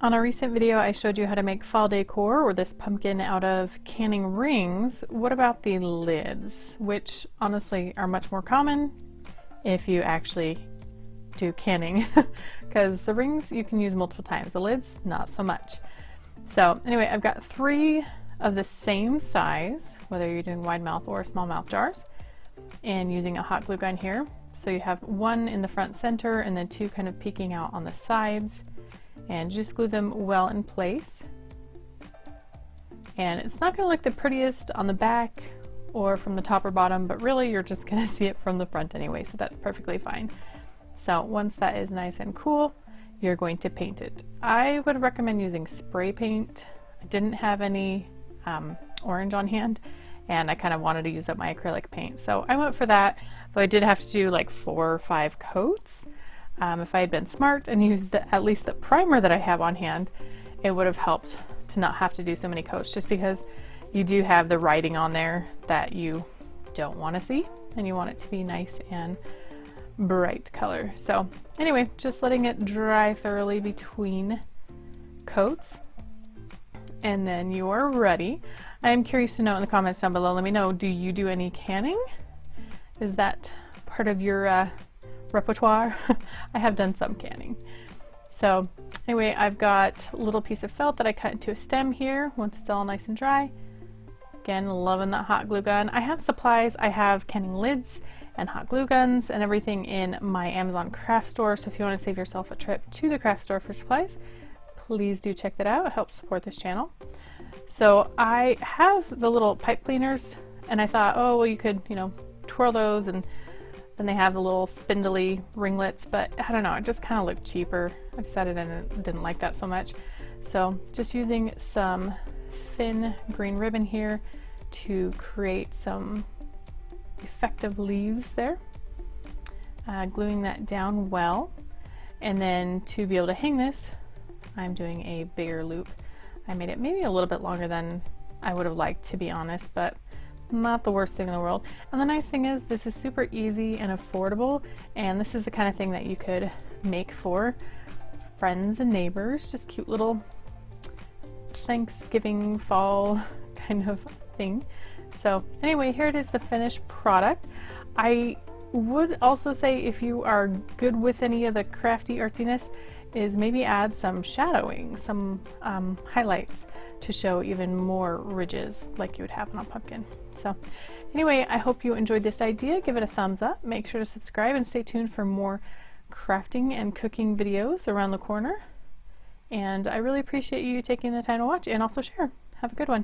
On a recent video, I showed you how to make fall decor or this pumpkin out of canning rings. What about the lids, which honestly are much more common if you actually do canning, because the rings you can use multiple times, the lids not so much. So anyway, I've got 3 of the same size, whether you're doing wide mouth or small mouth jars, and using a hot glue gun here. So you have 1 in the front center and then 2 kind of peeking out on the sides, and just glue them well in place. And it's not going to look the prettiest on the back or from the top or bottom, but really you're just going to see it from the front anyway, so that's perfectly fine. So once that is nice and cool, you're going to paint it. I would recommend using spray paint. I didn't have any orange on hand, and I kind of wanted to use up my acrylic paint, so I went for that, though I did have to do like 4 or 5 coats. If I had been smart and used at least the primer that I have on hand, it would have helped to not have to do so many coats, just because you do have the writing on there that you don't want to see, and you want it to be nice and bright color. So anyway, just letting it dry thoroughly between coats, and then you are ready. I am curious to know in the comments down below, let me know, do you do any canning? Is that part of your repertoire? I have done some canning. So anyway, I've got a little piece of felt that I cut into a stem here once it's all nice and dry. Again, loving that hot glue gun. I have supplies. I have canning lids and hot glue guns and everything in my Amazon craft store, so if you want to save yourself a trip to the craft store for supplies, please do check that out. It helps support this channel. So I have the little pipe cleaners, and I thought, oh well, you could, you know, twirl those, and then they have the little spindly ringlets, but I don't know, it just kind of looked cheaper. I decided I didn't like that so much. So just using some thin green ribbon here to create some effective leaves there. Gluing that down well, and then to be able to hang this, I'm doing a bigger loop. I made it maybe a little bit longer than I would have liked, to be honest, but not the worst thing in the world. And the nice thing is this is super easy and affordable, and this is the kind of thing that you could make for friends and neighbors, just cute little Thanksgiving fall kind of thing. So anyway, here it is, the finished product. I would also say, if you are good with any of the crafty artsiness, is maybe add some shadowing, some highlights to show even more ridges like you would have on a pumpkin. So anyway, I hope you enjoyed this idea. Give it a thumbs up. Make sure to subscribe and stay tuned for more crafting and cooking videos around the corner. And I really appreciate you taking the time to watch and also share. Have a good one.